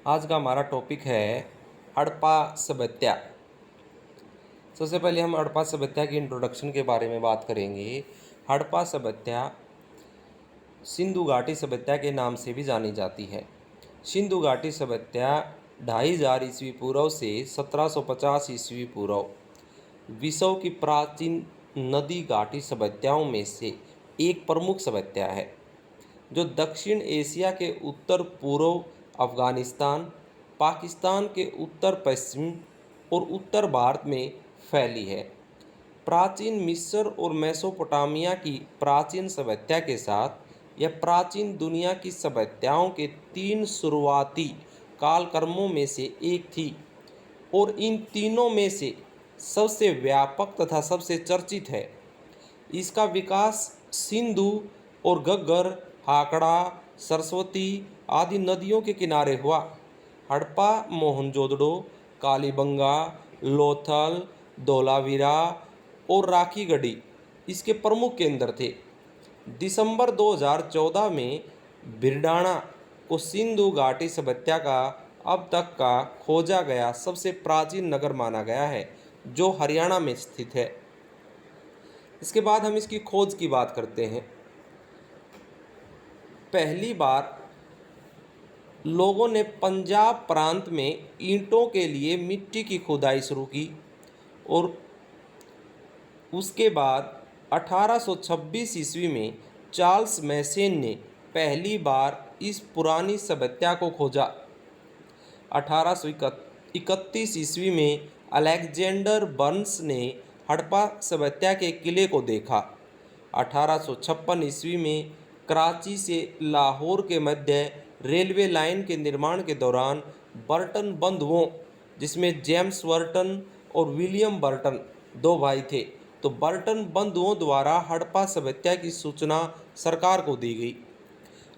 आज का हमारा टॉपिक है हड़प्पा सभ्यता। सबसे पहले हम हड़प्पा सभ्यता की इंट्रोडक्शन के बारे में बात करेंगे। हड़प्पा सभ्यता सिंधु घाटी सभ्यता के नाम से भी जानी जाती है। सिंधु घाटी सभ्यता 2500 ईस्वी पूर्व से 1750 ईस्वी पूर्व विश्व की प्राचीन नदी घाटी सभ्यताओं में से एक प्रमुख सभ्यता है, जो दक्षिण एशिया के उत्तर पूर्व अफ़गानिस्तान, पाकिस्तान के उत्तर पश्चिम और उत्तर भारत में फैली है। प्राचीन मिस्र और मेसोपोटामिया की प्राचीन सभ्यता के साथ यह प्राचीन दुनिया की सभ्यताओं के 3 शुरुआती कालक्रमों में से एक थी और इन तीनों में से सबसे व्यापक तथा सबसे चर्चित है। इसका विकास सिंधु और घग्गर, हाकड़ा, सरस्वती आदि नदियों के किनारे हुआ। हड़प्पा मोहनजोदड़ो, कालीबंगा, लोथल, धोलावीरा और राखीगढ़ी इसके प्रमुख केंद्र थे। दिसंबर 2014 में भिरडाना को सिंधु घाटी सभ्यता का अब तक का खोजा गया सबसे प्राचीन नगर माना गया है, जो हरियाणा में स्थित है। इसके बाद हम इसकी खोज की बात करते हैं। पहली बार लोगों ने पंजाब प्रांत में ईंटों के लिए मिट्टी की खुदाई शुरू की और उसके बाद 1826 ईस्वी में चार्ल्स मैसेन ने पहली बार इस पुरानी सभ्यता को खोजा। 1831 ईस्वी में अलेक्जेंडर बर्न्स ने हड़प्पा सभ्यता के किले को देखा। 1856 ईस्वी में कराची से लाहौर के मध्य रेलवे लाइन के निर्माण के दौरान बर्टन बंधुओं, जिसमें जेम्स बर्टन और विलियम बर्टन 2 भाई थे, तो बर्टन बंधुओं द्वारा हड़प्पा सभ्यता की सूचना सरकार को दी गई।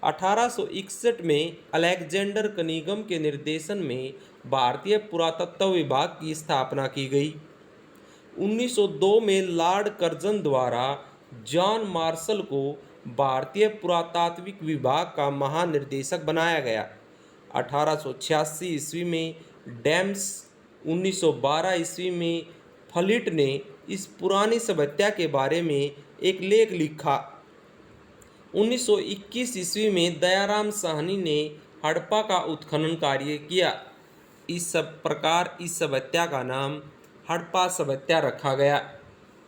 1861 में अलेक्जेंडर कनिंघम के निर्देशन में भारतीय पुरातत्व विभाग की स्थापना की गई। 1902 में लॉर्ड कर्जन द्वारा जॉन मार्शल को भारतीय पुरातात्विक विभाग का महानिर्देशक बनाया गया। 1886 ईस्वी में डैम्स, 1912 ईस्वी में फ्लिट ने इस पुरानी सभ्यता के बारे में एक लेख लिखा। 1921 ईस्वी में दयाराम साहनी ने हड़प्पा का उत्खनन कार्य किया। इस सब प्रकार इस सभ्यता का नाम हड़प्पा सभ्यता रखा गया।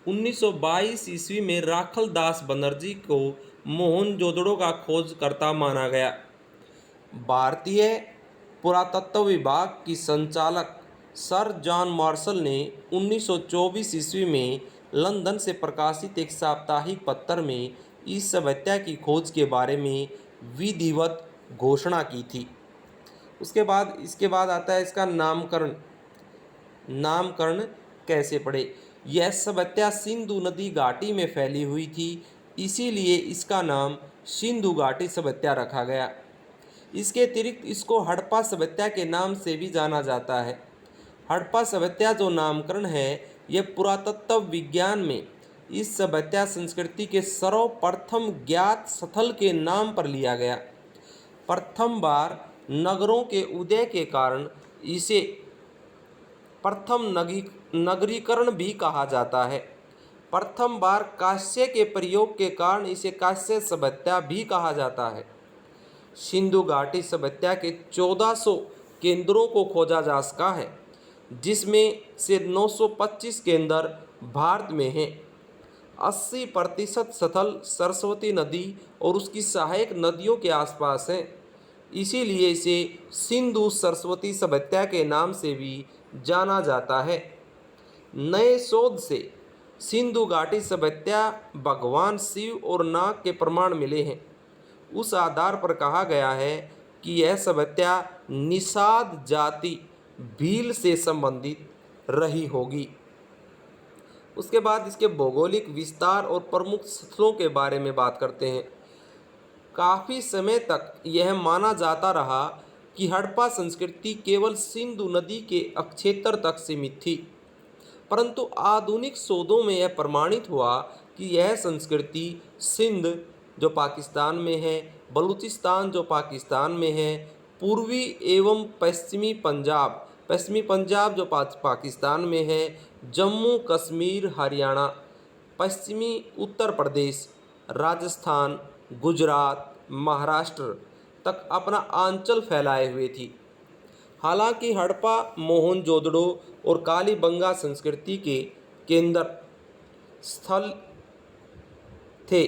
1922 ईस्वी में राखल दास बनर्जी को मोहनजोदड़ो का खोजकर्ता माना गया। भारतीय पुरातत्व विभाग की संचालक सर जॉन मार्शल ने 1924 ईस्वी में लंदन से प्रकाशित एक साप्ताहिक पत्र में इस सभ्यता की खोज के बारे में विधिवत घोषणा की थी। इसके बाद आता है इसका नामकरण। नामकरण कैसे पड़े? यह सभ्यता सिंधु नदी घाटी में फैली हुई थी, इसीलिए इसका नाम सिंधु घाटी सभ्यता रखा गया। इसके अतिरिक्त इसको हड़प्पा सभ्यता के नाम से भी जाना जाता है। हड़प्पा सभ्यता जो नामकरण है, यह पुरातत्व विज्ञान में इस सभ्यता संस्कृति के सर्वप्रथम ज्ञात स्थल के नाम पर लिया गया। प्रथम बार नगरों के उदय के कारण इसे प्रथम नगरीकरण भी कहा जाता है। प्रथम बार कांस्य के प्रयोग के कारण इसे कांस्य सभ्यता भी कहा जाता है। सिंधु घाटी सभ्यता के 1400 केंद्रों को खोजा जा सका है, जिसमें से 925 केंद्र भारत में हैं। 80% स्थल सरस्वती नदी और उसकी सहायक नदियों के आसपास हैं, इसीलिए इसे सिंधु सरस्वती सभ्यता के नाम से भी जाना जाता है। नए शोध से सिंधु घाटी सभ्यता भगवान शिव और नाग के प्रमाण मिले हैं। उस आधार पर कहा गया है कि यह सभ्यता निषाद जाति भील से संबंधित रही होगी। उसके बाद इसके भौगोलिक विस्तार और प्रमुख स्थलों के बारे में बात करते हैं। काफ़ी समय तक यह माना जाता रहा कि हड़प्पा संस्कृति केवल सिंधु नदी के अक्षेत्र तक सीमित थी, परंतु आधुनिक शोधों में यह प्रमाणित हुआ कि यह संस्कृति सिंध जो पाकिस्तान में है, बलूचिस्तान जो पाकिस्तान में है, पूर्वी एवं पश्चिमी पंजाब, पश्चिमी पंजाब जो पाकिस्तान में है, जम्मू कश्मीर हरियाणा, पश्चिमी उत्तर प्रदेश, राजस्थान, गुजरात, महाराष्ट्र तक अपना आंचल फैलाए हुए थी। हालांकि हड़प्पा मोहनजोदड़ो और कालीबंगा संस्कृति के केंद्र स्थल थे।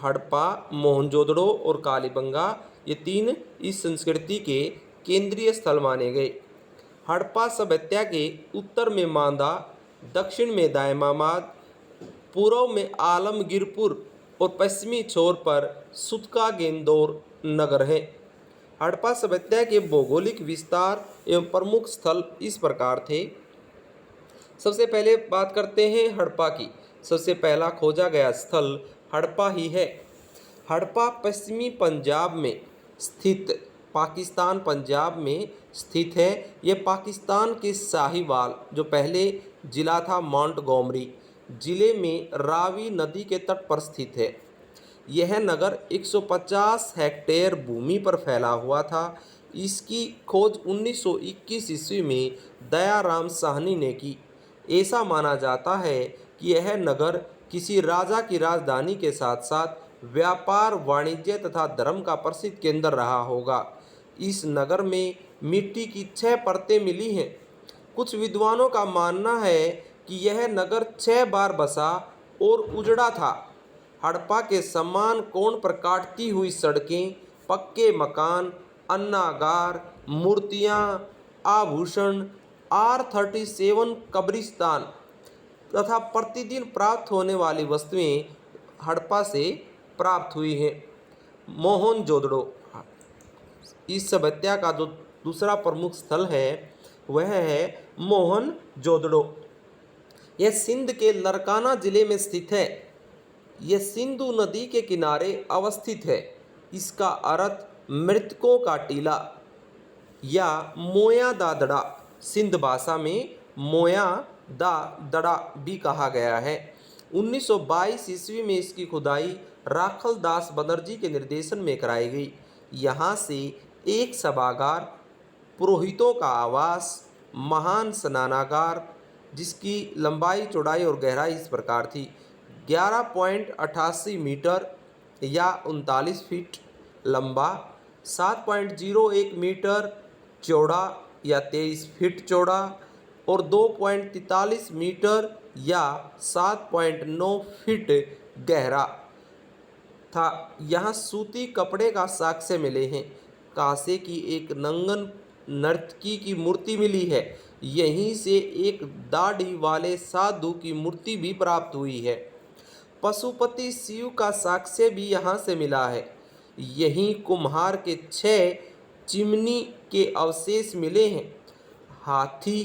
हड़प्पा, मोहनजोदड़ो और कालीबंगा ये तीन इस संस्कृति के केंद्रीय स्थल माने गए। हड़प्पा सभ्यता के उत्तर में मांदा, दक्षिण में दायमाबाद, पूर्व में आलमगीरपुर और पश्चिमी छोर पर सुतका गेंदौर नगर है। हड़प्पा सभ्यता के भौगोलिक विस्तार एवं प्रमुख स्थल इस प्रकार थे। सबसे पहले बात करते हैं हड़प्पा की। सबसे पहला खोजा गया स्थल हड़प्पा ही है। हड़प्पा पश्चिमी पंजाब में स्थित, पाकिस्तान पंजाब में स्थित है। यह पाकिस्तान के साहिवाल, जो पहले जिला था मोंटगोमरी जिले में, रावी नदी के तट पर स्थित है। यह नगर 150 हेक्टेयर भूमि पर फैला हुआ था। इसकी खोज 1921 ईस्वी में दयाराम साहनी ने की। ऐसा माना जाता है कि यह नगर किसी राजा की राजधानी के साथ साथ व्यापार, वाणिज्य तथा धर्म का प्रसिद्ध केंद्र रहा होगा। इस नगर में मिट्टी की 6 परतें मिली हैं। कुछ विद्वानों का मानना है कि यह नगर 6 बार बसा और उजड़ा था। हड़प्पा के समान कोण पर काटती हुई सड़कें, पक्के मकान, अन्नागार, मूर्तियाँ, आभूषण, R37 कब्रिस्तान तथा प्रतिदिन प्राप्त होने वाली वस्तुएं हड़प्पा से प्राप्त हुई हैं। मोहनजोदड़ो, इस सभ्यता का जो दूसरा प्रमुख स्थल है वह है मोहनजोदड़ो। यह सिंध के लरकाना जिले में स्थित है। यह सिंधु नदी के किनारे अवस्थित है। इसका अर्थ मृतकों का टीला या मोया दा दड़ा, सिंध भाषा में मोया दा दड़ा भी कहा गया है। 1922 ईस्वी में इसकी खुदाई राखल दास बनर्जी के निर्देशन में कराई गई। यहाँ से एक सभागार, पुरोहितों का आवास, महान स्नानागार, जिसकी लंबाई, चौड़ाई और गहराई इस प्रकार थी: 11.88 मीटर या 39 फीट लंबा, 7.01 मीटर चौड़ा या 23 फीट चौड़ा और 2.43 मीटर या 7.9 फीट गहरा था। यहाँ सूती कपड़े का साक्ष्य मिले हैं। कांसे की एक नंगन नर्तकी की मूर्ति मिली है। यहीं से एक दाढ़ी वाले साधु की मूर्ति भी प्राप्त हुई है। पशुपति शिव का साक्ष्य भी यहाँ से मिला है। यहीं कुम्हार के 6 चिमनी के अवशेष मिले हैं। हाथी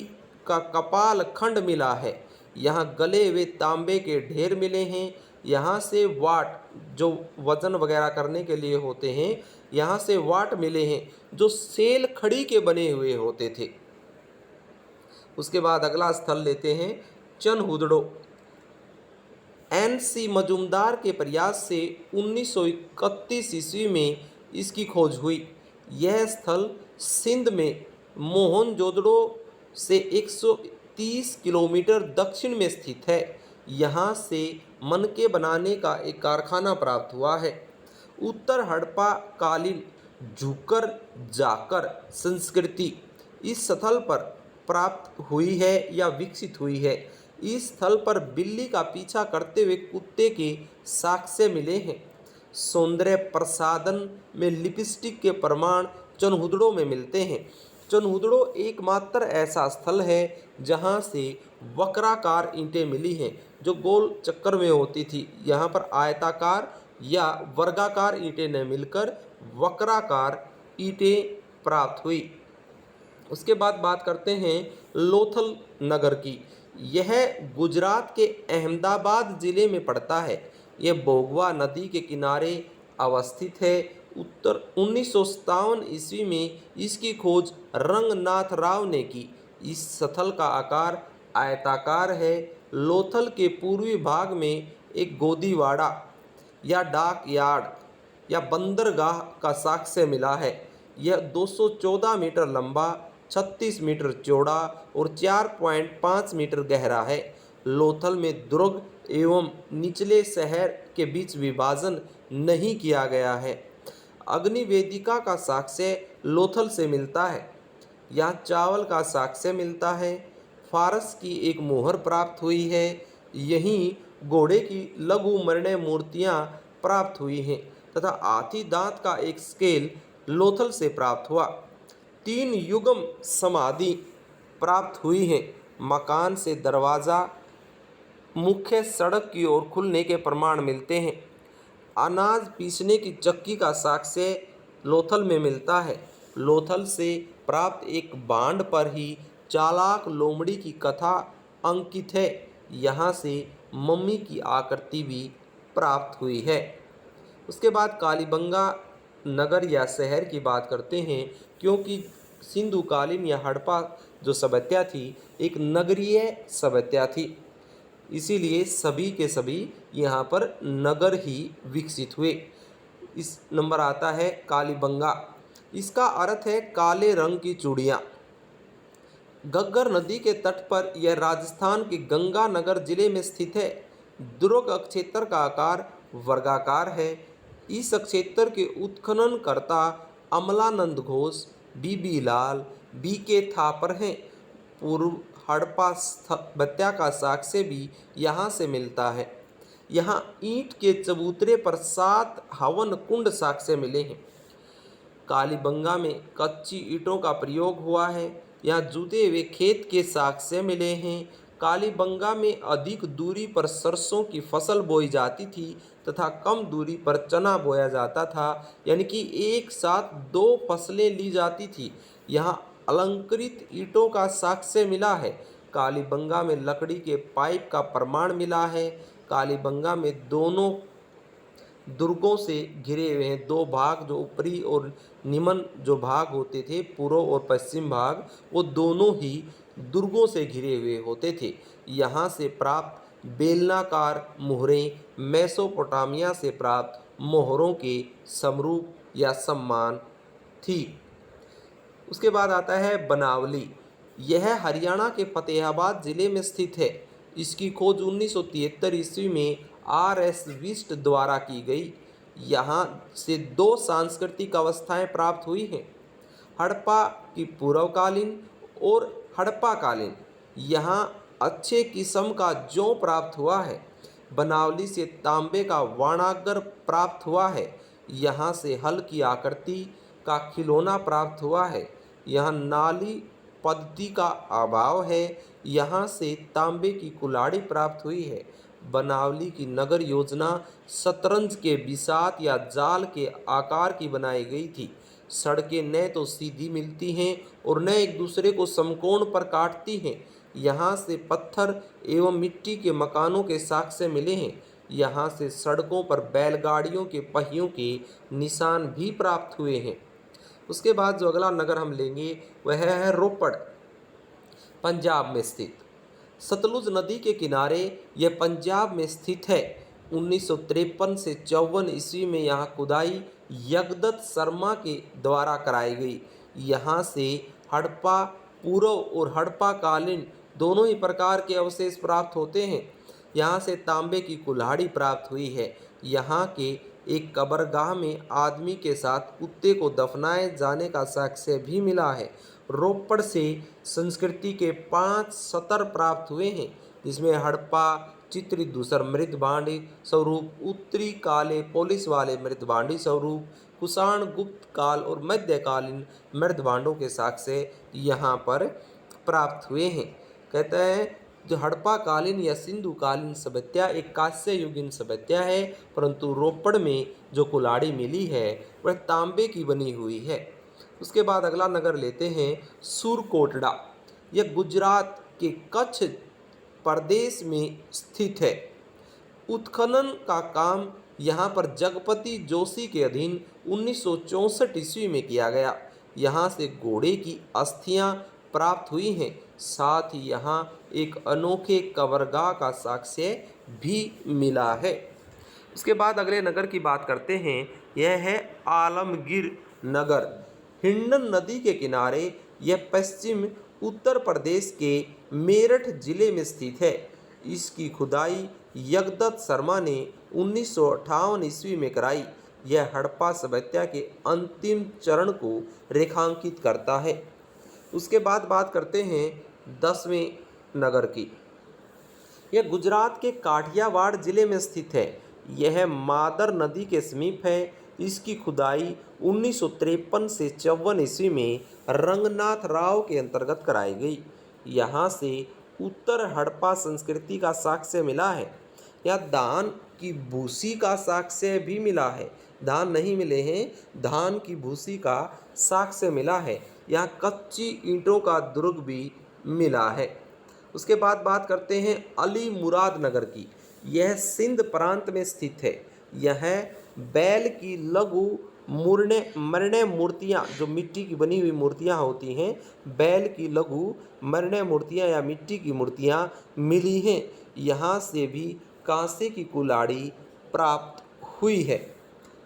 का कपाल खंड मिला है। यहाँ गले हुए तांबे के ढेर मिले हैं। यहाँ से वाट, जो वजन वगैरह करने के लिए होते हैं, यहाँ से वाट मिले हैं जो सेल खड़ी के बने हुए होते थे। उसके बाद अगला स्थल लेते हैं चनहुदड़ो। NC मजूमदार के प्रयास से 1931 ईस्वी में इसकी खोज हुई। यह स्थल सिंध में मोहनजोदड़ो से 130 किलोमीटर दक्षिण में स्थित है। यहाँ से मनके बनाने का एक कारखाना प्राप्त हुआ है। उत्तर हड़प्पा कालीन झुकर जाकर संस्कृति इस स्थल पर प्राप्त हुई है या विकसित हुई है। इस स्थल पर बिल्ली का पीछा करते हुए कुत्ते के साक्ष्य मिले हैं। सौंदर्य प्रसाधन में लिपस्टिक के प्रमाण चनहुदड़ो में मिलते हैं। चनहुदड़ो एकमात्र ऐसा स्थल है जहां से वक्राकार ईंटें मिली हैं, जो गोल चक्कर में होती थी। यहाँ पर आयताकार या वर्गाकार ईंटें न मिलकर वक्राकार ईंटें प्राप्त हुई। उसके बाद बात करते हैं लोथल नगर की। यह गुजरात के अहमदाबाद जिले में पड़ता है। यह भोगवा नदी के किनारे अवस्थित है। उत्तर 1957 ईस्वी में इसकी खोज रंगनाथ राव ने की। इस स्थल का आकार आयताकार है। लोथल के पूर्वी भाग में एक गोदीवाड़ा या डाक यार्ड या बंदरगाह का साक्ष्य मिला है। यह 214 मीटर लंबा, 36 मीटर चौड़ा और 4.5 मीटर गहरा है। लोथल में दुर्ग एवं निचले शहर के बीच विभाजन नहीं किया गया है। अग्निवेदिका का साक्ष्य लोथल से मिलता है। यहाँ चावल का साक्ष्य मिलता है। फारस की एक मोहर प्राप्त हुई है। यहीं घोड़े की लघु मृण्मय मूर्तियाँ प्राप्त हुई हैं तथा हाथी दांत का एक स्केल लोथल से प्राप्त हुआ। 3 युगम समाधि प्राप्त हुई हैं। मकान से दरवाज़ा मुख्य सड़क की ओर खुलने के प्रमाण मिलते हैं। अनाज पीसने की चक्की का साक्ष्य लोथल में मिलता है। लोथल से प्राप्त एक बांड पर ही चालाक लोमड़ी की कथा अंकित है। यहाँ से मम्मी की आकृति भी प्राप्त हुई है। उसके बाद कालीबंगा नगर या शहर की बात करते हैं, क्योंकि सिंधुकालीन या हड़प्पा जो सभ्यता थी एक नगरीय सभ्यता थी, इसीलिए सभी के सभी यहाँ पर नगर ही विकसित हुए। इस नंबर आता है कालीबंगा। इसका अर्थ है काले रंग की चूड़ियाँ। घग्गर नदी के तट पर यह राजस्थान के गंगानगर जिले में स्थित है। दुर्ग क्षेत्र का आकार वर्गाकार है। इस क्षेत्र के उत्खननकर्ता अमलानंद घोष, बीबी लाल, बीके थापर हैं। पूर्व हड़प्पा सभ्यता का साक्ष्य भी यहाँ से मिलता है। यहाँ ईंट के चबूतरे पर 7 हवन कुंड साक्ष्य मिले हैं। कालीबंगा में कच्ची ईंटों का प्रयोग हुआ है। यहाँ जुते हुए खेत के साक्ष्य मिले हैं। कालीबंगा में अधिक दूरी पर सरसों की फसल बोई जाती थी तथा कम दूरी पर चना बोया जाता था, यानी कि एक साथ 2 फसलें ली जाती थी। यहाँ अलंकृत ईंटों का साक्ष्य मिला है। कालीबंगा में लकड़ी के पाइप का प्रमाण मिला है। कालीबंगा में दोनों दुर्गों से घिरे हुए हैं। 2 भाग, जो ऊपरी और निम्न जो भाग होते थे, पूर्व और पश्चिम भाग, वो दोनों ही दुर्गों से घिरे हुए होते थे। यहाँ से प्राप्त बेलनाकार मोहरें मेसोपोटामिया से प्राप्त मोहरों के समरूप या समान थी। उसके बाद आता है बनावली। यह हरियाणा के फतेहाबाद जिले में स्थित है। इसकी खोज 1973 ईस्वी में R.S. विस्ट द्वारा की गई। यहाँ से 2 सांस्कृतिक अवस्थाएं प्राप्त हुई हैं, हड़प्पा की पूर्वकालीन और हड़प्पाकालीन। यहाँ अच्छे किस्म का जौ प्राप्त हुआ है। बनावली से तांबे का वाणागर प्राप्त हुआ है। यहाँ से हल की आकृति का खिलौना प्राप्त हुआ है। यहाँ नाली पद्धति का अभाव है। यहाँ से तांबे की कुल्हाड़ी प्राप्त हुई है। बनावली की नगर योजना शतरंज के बिसात या जाल के आकार की बनाई गई थी। सड़कें न तो सीधी मिलती हैं और न एक दूसरे को समकोण पर काटती हैं। यहाँ से पत्थर एवं मिट्टी के मकानों के साक्ष्य मिले हैं। यहाँ से सड़कों पर बैलगाड़ियों के पहियों के निशान भी प्राप्त हुए हैं। उसके बाद जो अगला नगर हम लेंगे वह है रोपड़, पंजाब में स्थित। सतलुज नदी के किनारे यह पंजाब में स्थित है। 1953 से 54 ईस्वी में यहाँ खुदाई यज्ञदत्त शर्मा के द्वारा कराई गई। यहाँ से हड़प्पा पूर्व और हड़प्पाकालीन दोनों ही प्रकार के अवशेष प्राप्त होते हैं। यहाँ से तांबे की कुल्हाड़ी प्राप्त हुई है। यहाँ के एक कब्रगाह में आदमी के साथ कुत्ते को दफनाए जाने का साक्ष्य भी मिला है। रोपड़ से संस्कृति के 5 सतर प्राप्त हुए हैं, जिसमें हड़प्पा चित्रित धूसर मृदभांडी स्वरूप, उत्तरी काले पोलिस वाले मृदभांडी स्वरूप, कुषाण गुप्त काल और मध्यकालीन मृदभांडों के साक्ष्य यहाँ पर प्राप्त हुए हैं। कहते हैं जो हड़प्पाकालीन या सिंधुकालीन सभ्यता एक कांस्य युगीन सभ्यता है, परंतु रोपड़ में जो कुल्हाड़ी मिली है वह तांबे की बनी हुई है। उसके बाद अगला नगर लेते हैं सुरकोटड़ा। यह गुजरात के कच्छ प्रदेश में स्थित है। उत्खनन का काम यहाँ पर जगपति जोशी के अधीन 1964 ईस्वी में किया गया। यहाँ से घोड़े की अस्थियाँ प्राप्त हुई हैं। साथ ही यहाँ एक अनोखे कब्रगाह का साक्ष्य भी मिला है। उसके बाद अगले नगर की बात करते हैं, यह है आलमगीर नगर। हिंडन नदी के किनारे यह पश्चिम उत्तर प्रदेश के मेरठ जिले में स्थित है। इसकी खुदाई यगदत्त शर्मा ने 1958 ईस्वी में कराई। यह हड़प्पा सभ्यता के अंतिम चरण को रेखांकित करता है। उसके बाद बात करते हैं 10वें नगर की। यह गुजरात के काठियावाड़ जिले में स्थित है। यह मादर नदी के समीप है। इसकी खुदाई 1953 से 54 ईस्वी में रंगनाथ राव के अंतर्गत कराई गई। यहाँ से उत्तर हड़प्पा संस्कृति का साक्ष्य मिला है। यहाँ धान की भूसी का साक्ष्य भी मिला है। धान नहीं मिले हैं, धान की भूसी का साक्ष्य मिला है। यहाँ कच्ची ईंटों का दुर्ग भी मिला है। उसके बाद बात करते हैं अली मुराद नगर की। यह सिंध प्रांत में स्थित है। यह बैल की लघु मृण्मय मूर्तियाँ, जो मिट्टी की बनी हुई मूर्तियाँ होती हैं, बैल की लघु मृण्मय मूर्तियाँ या मिट्टी की मूर्तियाँ मिली हैं। यहाँ से भी कांसे की कुल्हाड़ी प्राप्त हुई है।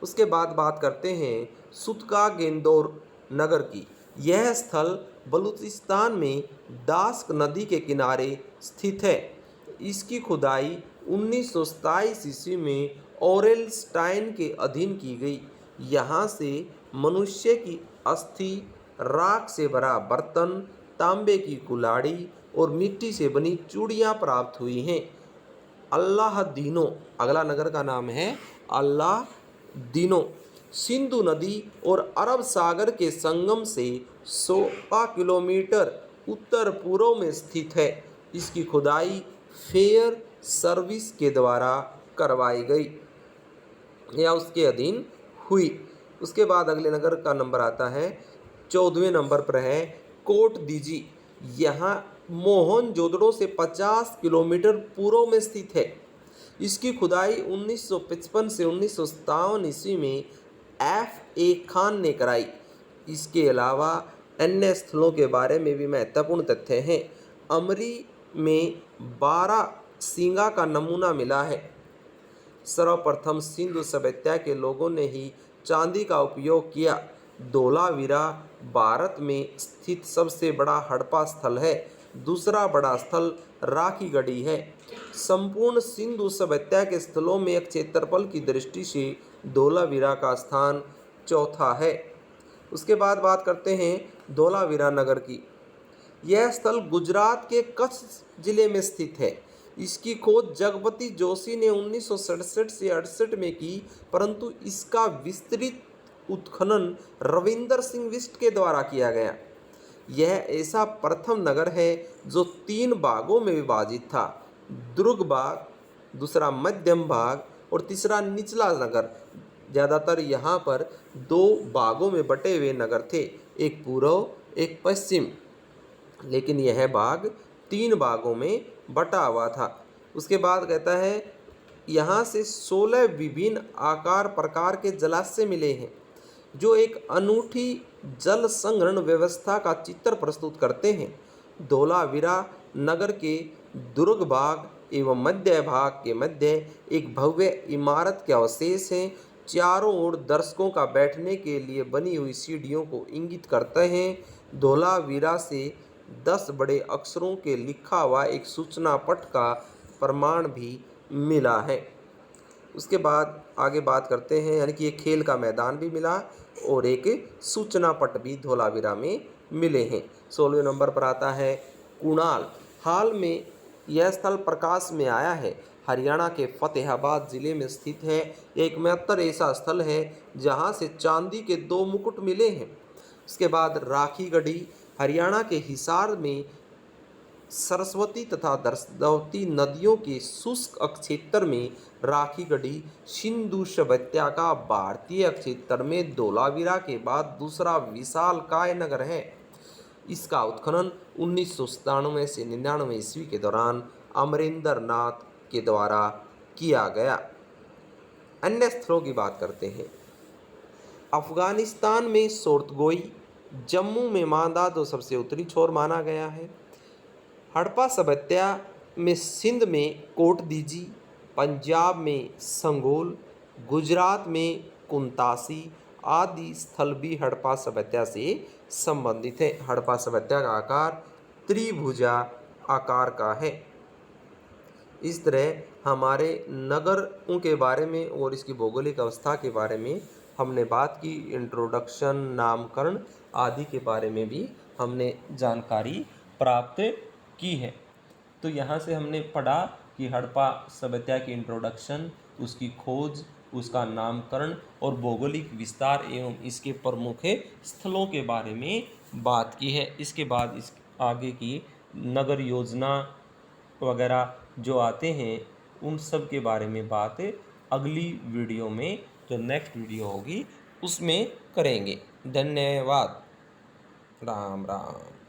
उसके बाद बात करते हैं सुतका गेंदौर नगर की। यह स्थल बलूचिस्तान में दास्क नदी के किनारे स्थित है। इसकी खुदाई 1927 ईस्वी में ओरेलस्टाइन के अधीन की गई। यहाँ से मनुष्य की अस्थि, राख से भरा बर्तन, तांबे की कुल्हाड़ी और मिट्टी से बनी चूड़ियाँ प्राप्त हुई हैं। अल्लाह दीनो, अगला नगर का नाम है अल्लाह दीनो। सिंधु नदी और अरब सागर के संगम से 16 किलोमीटर उत्तर पूर्व में स्थित है। इसकी खुदाई फेयर सर्विस के द्वारा करवाई गई या उसके अधीन हुई। उसके बाद अगले नगर का नंबर आता है 14वें नंबर पर है कोट दीजी। यहाँ मोहनजोदड़ो से 50 किलोमीटर पूर्व में स्थित है। इसकी खुदाई 1955 से 1957 ईस्वी में F.A. खान ने कराई। इसके अलावा अन्य स्थलों के बारे में भी महत्वपूर्ण तथ्य हैं। अमरी में 12 सींगा का नमूना मिला है। सर्वप्रथम सिंधु सभ्यता के लोगों ने ही चांदी का उपयोग किया। धोलावीरा भारत में स्थित सबसे बड़ा हड़प्पा स्थल है। दूसरा बड़ा स्थल राखीगढ़ी है। संपूर्ण सिंधु सभ्यता के स्थलों में एक क्षेत्रफल की दृष्टि से धोलावीरा का स्थान चौथा है। उसके बाद बात करते हैं धोलावीरा नगर की। यह स्थल गुजरात के कच्छ जिले में स्थित है। इसकी खोज जगपति जोशी ने 1967 से 68 में की, परंतु इसका विस्तृत उत्खनन रविंदर सिंह बिष्ट के द्वारा किया गया। यह ऐसा प्रथम नगर है जो 3 भागों में विभाजित था। दुर्ग भाग, दूसरा मध्यम भाग और तीसरा निचला नगर। ज़्यादातर यहाँ पर 2 भागों में बटे हुए नगर थे, एक पूर्व एक पश्चिम, लेकिन यह भाग 3 भागों में बटा हुआ था। उसके बाद कहता है यहाँ से 16 विभिन्न आकार प्रकार के जलाशय मिले हैं, जो एक अनूठी जल संग्रहण व्यवस्था का चित्र प्रस्तुत करते हैं। धोलावीरा नगर के दुर्ग भाग एवं मध्य भाग के मध्य एक भव्य इमारत के अवशेष हैं। चारों ओर दर्शकों का बैठने के लिए बनी हुई सीढ़ियों को इंगित करते हैं। धोलावीरा से 10 बड़े अक्षरों के लिखा हुआ एक सूचना पट का प्रमाण भी मिला है। उसके बाद आगे बात करते हैं, यानी कि एक खेल का मैदान भी मिला और एक सूचना पट भी धोलावीरा में मिले हैं। 16वें नंबर पर आता है कुणाल। हाल में यह स्थल प्रकाश में आया है। हरियाणा के फतेहाबाद जिले में स्थित है। एक महत्तर ऐसा स्थल है जहां से चांदी के 2 मुकुट मिले हैं। उसके बाद राखीगढ़ी। हरियाणा के हिसार में सरस्वती तथा दर्शवती नदियों के शुष्क क्षेत्र में राखीगढ़ी सिंधु सभ्यता का भारतीय क्षेत्र में धोलावीरा के बाद दूसरा विशालकाय नगर है। इसका उत्खनन 1997 से 99 ईस्वी के दौरान अमरेंद्र नाथ के द्वारा किया गया। अन्य स्थलों की बात करते हैं। अफगानिस्तान में सोर्तगोई, जम्मू में मांदा जो सबसे उत्तरी छोर माना गया है। हड़प्पा सभ्यता में सिंध में कोट दीजी, पंजाब में संगोल, गुजरात में कुंतासी आदि स्थल भी हड़प्पा सभ्यता से संबंधित है। हड़प्पा सभ्यता का आकार त्रिभुजा आकार का है। इस तरह हमारे नगरों के बारे में और इसकी भौगोलिक अवस्था के बारे में हमने बात की। इंट्रोडक्शन, नामकरण आदि के बारे में भी हमने जानकारी प्राप्त की है। तो यहाँ से हमने पढ़ा कि हड़प्पा सभ्यता की इंट्रोडक्शन, उसकी खोज, उसका नामकरण और भौगोलिक विस्तार एवं इसके प्रमुख स्थलों के बारे में बात की है। इसके बाद इस आगे की नगर योजना वगैरह जो आते हैं उन सब के बारे में बात अगली वीडियो में, जो नेक्स्ट वीडियो होगी उसमें करेंगे। धन्यवाद। राम राम।